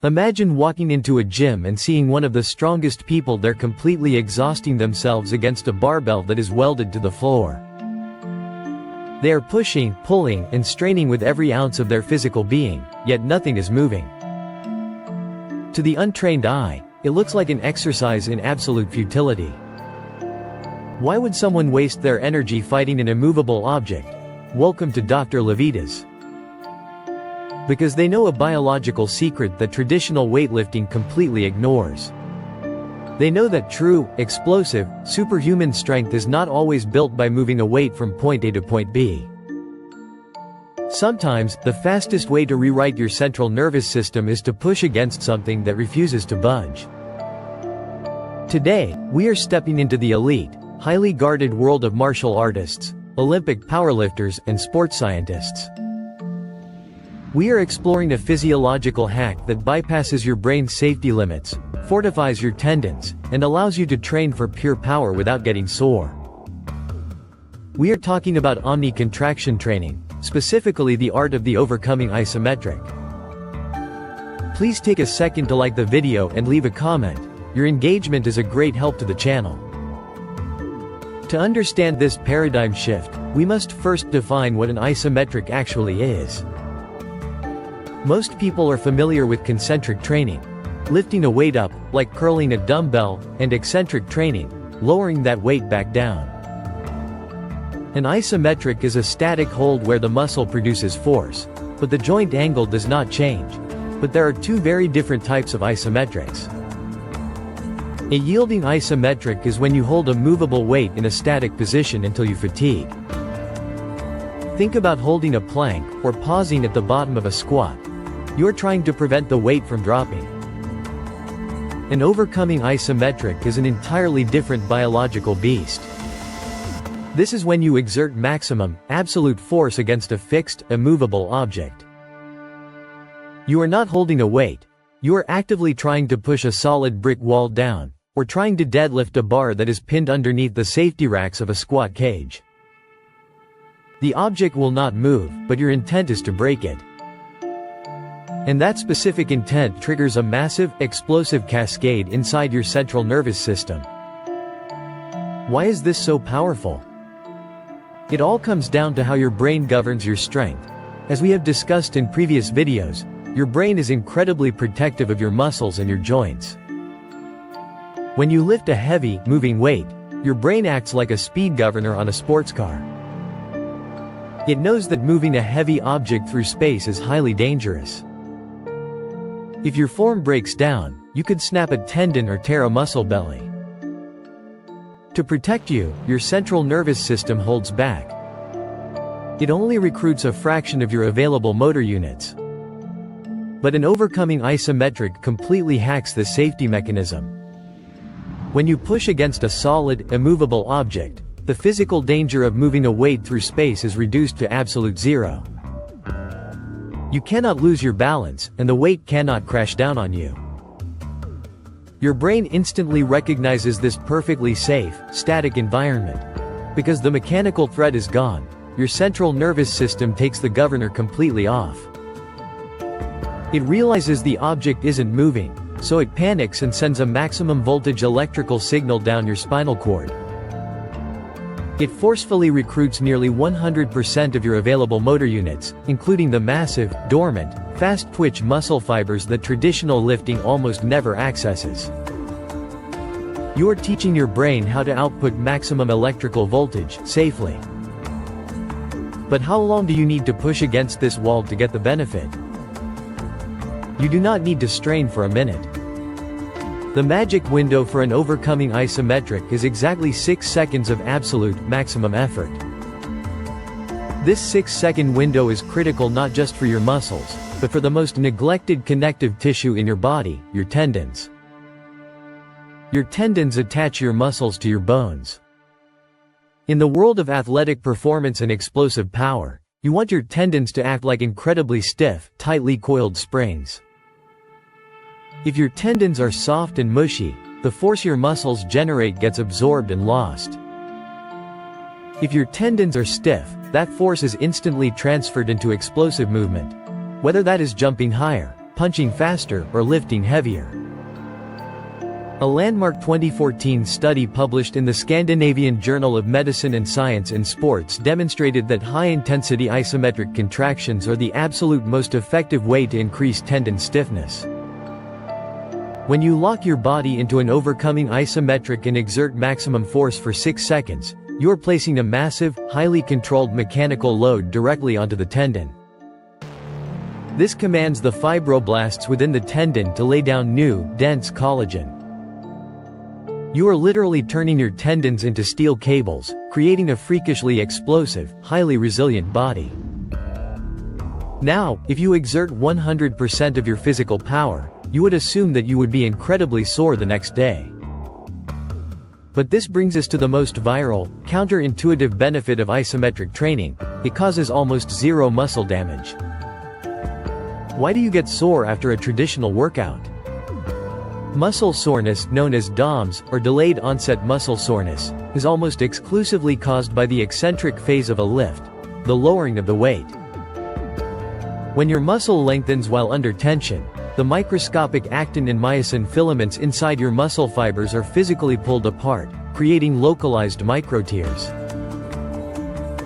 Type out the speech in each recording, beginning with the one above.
Imagine walking into a gym and seeing one of the strongest people there completely exhausting themselves against a barbell that is welded to the floor. They are pushing, pulling, and straining with every ounce of their physical being, yet nothing is moving. To the untrained eye, it looks like an exercise in absolute futility. Why would someone waste their energy fighting an immovable object? Welcome to Dr. Levitas. Because they know a biological secret that traditional weightlifting completely ignores. They know that true, explosive, superhuman strength is not always built by moving a weight from point A to point B. Sometimes, the fastest way to rewrite your central nervous system is to push against something that refuses to budge. Today, we are stepping into the elite, highly guarded world of martial artists, Olympic powerlifters, and sports scientists. We are exploring a physiological hack that bypasses your brain's safety limits, fortifies your tendons, and allows you to train for pure power without getting sore. We are talking about omni-contraction training, specifically the art of the overcoming isometric. Please take a second to like the video and leave a comment. Your engagement is a great help to the channel. To understand this paradigm shift, we must first define what an isometric actually is. Most people are familiar with concentric training, lifting a weight up, like curling a dumbbell, and eccentric training, lowering that weight back down. An isometric is a static hold where the muscle produces force, but the joint angle does not change. But there are two very different types of isometrics. A yielding isometric is when you hold a movable weight in a static position until you fatigue. Think about holding a plank, or pausing at the bottom of a squat. You are trying to prevent the weight from dropping. An overcoming isometric is an entirely different biological beast. This is when you exert maximum, absolute force against a fixed, immovable object. You are not holding a weight. You are actively trying to push a solid brick wall down, or trying to deadlift a bar that is pinned underneath the safety racks of a squat cage. The object will not move, but your intent is to break it. And that specific intent triggers a massive, explosive cascade inside your central nervous system. Why is this so powerful? It all comes down to how your brain governs your strength. As we have discussed in previous videos, your brain is incredibly protective of your muscles and your joints. When you lift a heavy, moving weight, your brain acts like a speed governor on a sports car. It knows that moving a heavy object through space is highly dangerous. If your form breaks down, you could snap a tendon or tear a muscle belly. To protect you, your central nervous system holds back. It only recruits a fraction of your available motor units. But an overcoming isometric completely hacks this safety mechanism. When you push against a solid, immovable object, the physical danger of moving a weight through space is reduced to absolute zero. You cannot lose your balance, and the weight cannot crash down on you. Your brain instantly recognizes this perfectly safe, static environment. Because the mechanical threat is gone, your central nervous system takes the governor completely off. It realizes the object isn't moving, so it panics and sends a maximum voltage electrical signal down your spinal cord. It forcefully recruits nearly 100% of your available motor units, including the massive, dormant, fast-twitch muscle fibers that traditional lifting almost never accesses. You are teaching your brain how to output maximum electrical voltage, safely. But how long do you need to push against this wall to get the benefit? You do not need to strain for a minute. The magic window for an overcoming isometric is exactly 6 seconds of absolute, maximum effort. This 6-second window is critical not just for your muscles, but for the most neglected connective tissue in your body, your tendons. Your tendons attach your muscles to your bones. In the world of athletic performance and explosive power, you want your tendons to act like incredibly stiff, tightly coiled springs. If your tendons are soft and mushy, the force your muscles generate gets absorbed and lost. If your tendons are stiff, that force is instantly transferred into explosive movement. Whether that is jumping higher, punching faster, or lifting heavier. A landmark 2014 study published in the Scandinavian Journal of Medicine and Science in Sports demonstrated that high-intensity isometric contractions are the absolute most effective way to increase tendon stiffness. When you lock your body into an overcoming isometric and exert maximum force for 6 seconds, you are placing a massive, highly controlled mechanical load directly onto the tendon. This commands the fibroblasts within the tendon to lay down new, dense collagen. You are literally turning your tendons into steel cables, creating a freakishly explosive, highly resilient body. Now, if you exert 100% of your physical power, you would assume that you would be incredibly sore the next day. But this brings us to the most viral, counterintuitive benefit of isometric training: it causes almost zero muscle damage. Why do you get sore after a traditional workout? Muscle soreness, known as DOMS, or delayed onset muscle soreness, is almost exclusively caused by the eccentric phase of a lift, the lowering of the weight. When your muscle lengthens while under tension, the microscopic actin and myosin filaments inside your muscle fibers are physically pulled apart, creating localized microtears.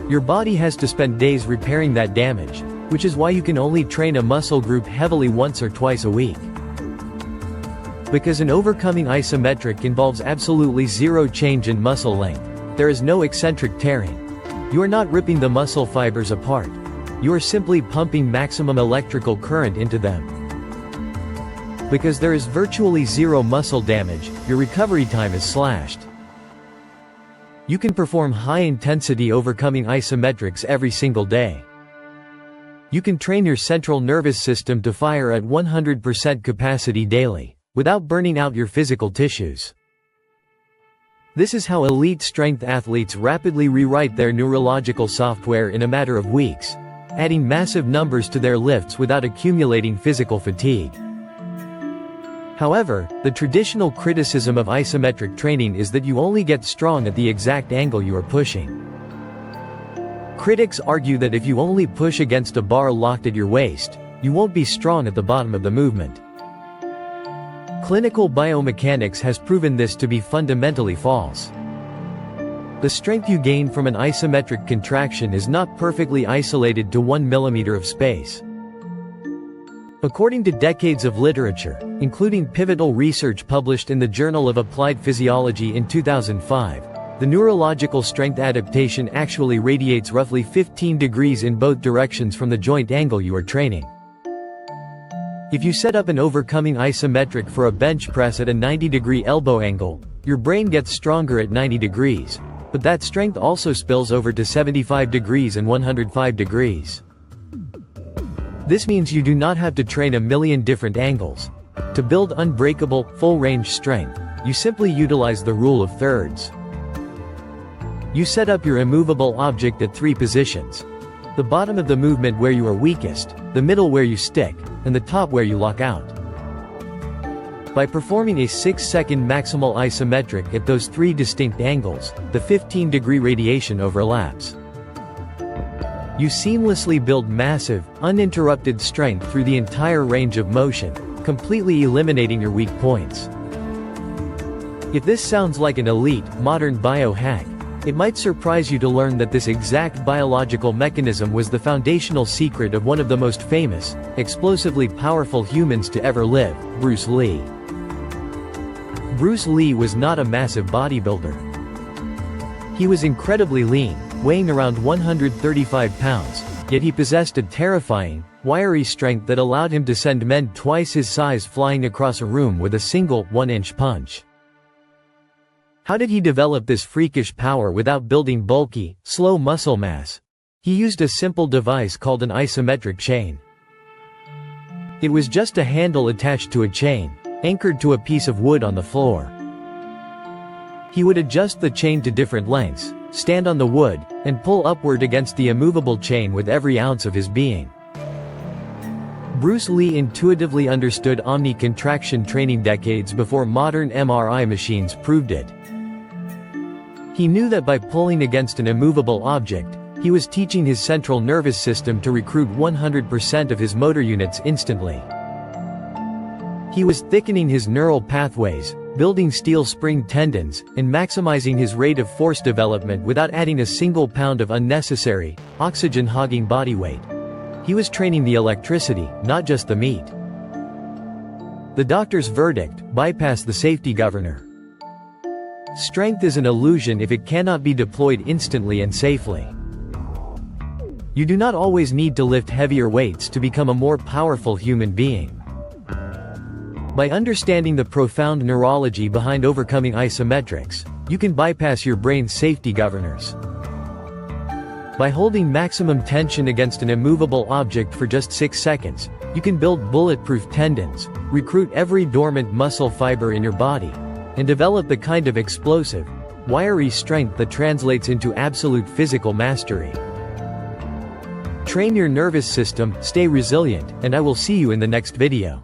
Your body has to spend days repairing that damage, which is why you can only train a muscle group heavily once or twice a week. Because an overcoming isometric involves absolutely zero change in muscle length, there is no eccentric tearing. You are not ripping the muscle fibers apart. You are simply pumping maximum electrical current into them. Because there is virtually zero muscle damage, your recovery time is slashed. You can perform high-intensity overcoming isometrics every single day. You can train your central nervous system to fire at 100% capacity daily, without burning out your physical tissues. This is how elite strength athletes rapidly rewrite their neurological software in a matter of weeks, adding massive numbers to their lifts without accumulating physical fatigue. However, the traditional criticism of isometric training is that you only get strong at the exact angle you are pushing. Critics argue that if you only push against a bar locked at your waist, you won't be strong at the bottom of the movement. Clinical biomechanics has proven this to be fundamentally false. The strength you gain from an isometric contraction is not perfectly isolated to 1 millimeter of space. According to decades of literature, including pivotal research published in the Journal of Applied Physiology in 2005, the neurological strength adaptation actually radiates roughly 15 degrees in both directions from the joint angle you are training. If you set up an overcoming isometric for a bench press at a 90-degree elbow angle, your brain gets stronger at 90 degrees, but that strength also spills over to 75 degrees and 105 degrees. This means you do not have to train a million different angles. To build unbreakable, full-range strength, you simply utilize the rule of thirds. You set up your immovable object at 3 positions: the bottom of the movement where you are weakest, the middle where you stick, and the top where you lock out. By performing a 6-second maximal isometric at those 3 distinct angles, the 15-degree radiation overlaps. You seamlessly build massive, uninterrupted strength through the entire range of motion, completely eliminating your weak points. If this sounds like an elite, modern biohack, it might surprise you to learn that this exact biological mechanism was the foundational secret of one of the most famous, explosively powerful humans to ever live, Bruce Lee. Bruce Lee was not a massive bodybuilder. He was incredibly lean, weighing around 135 pounds, yet he possessed a terrifying, wiry strength that allowed him to send men twice his size flying across a room with a single, 1-inch punch. How did he develop this freakish power without building bulky, slow muscle mass? He used a simple device called an isometric chain. It was just a handle attached to a chain, anchored to a piece of wood on the floor. He would adjust the chain to different lengths, stand on the wood, and pull upward against the immovable chain with every ounce of his being. Bruce Lee intuitively understood omni-contraction training decades before modern MRI machines proved it. He knew that by pulling against an immovable object, he was teaching his central nervous system to recruit 100% of his motor units instantly. He was thickening his neural pathways, building steel spring tendons, and maximizing his rate of force development without adding a single pound of unnecessary, oxygen-hogging body weight. He was training the electricity, not just the meat. The doctor's verdict: bypass the safety governor. Strength is an illusion if it cannot be deployed instantly and safely. You do not always need to lift heavier weights to become a more powerful human being. By understanding the profound neurology behind overcoming isometrics, you can bypass your brain's safety governors. By holding maximum tension against an immovable object for just 6 seconds, you can build bulletproof tendons, recruit every dormant muscle fiber in your body, and develop the kind of explosive, wiry strength that translates into absolute physical mastery. Train your nervous system, stay resilient, and I will see you in the next video.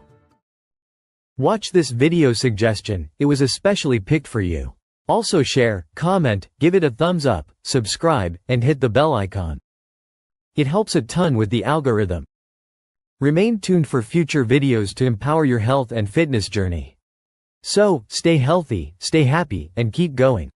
Watch this video suggestion, it was especially picked for you. Also share, comment, give it a thumbs up, subscribe, and hit the bell icon. It helps a ton with the algorithm. Remain tuned for future videos to empower your health and fitness journey. So, stay healthy, stay happy, and keep going.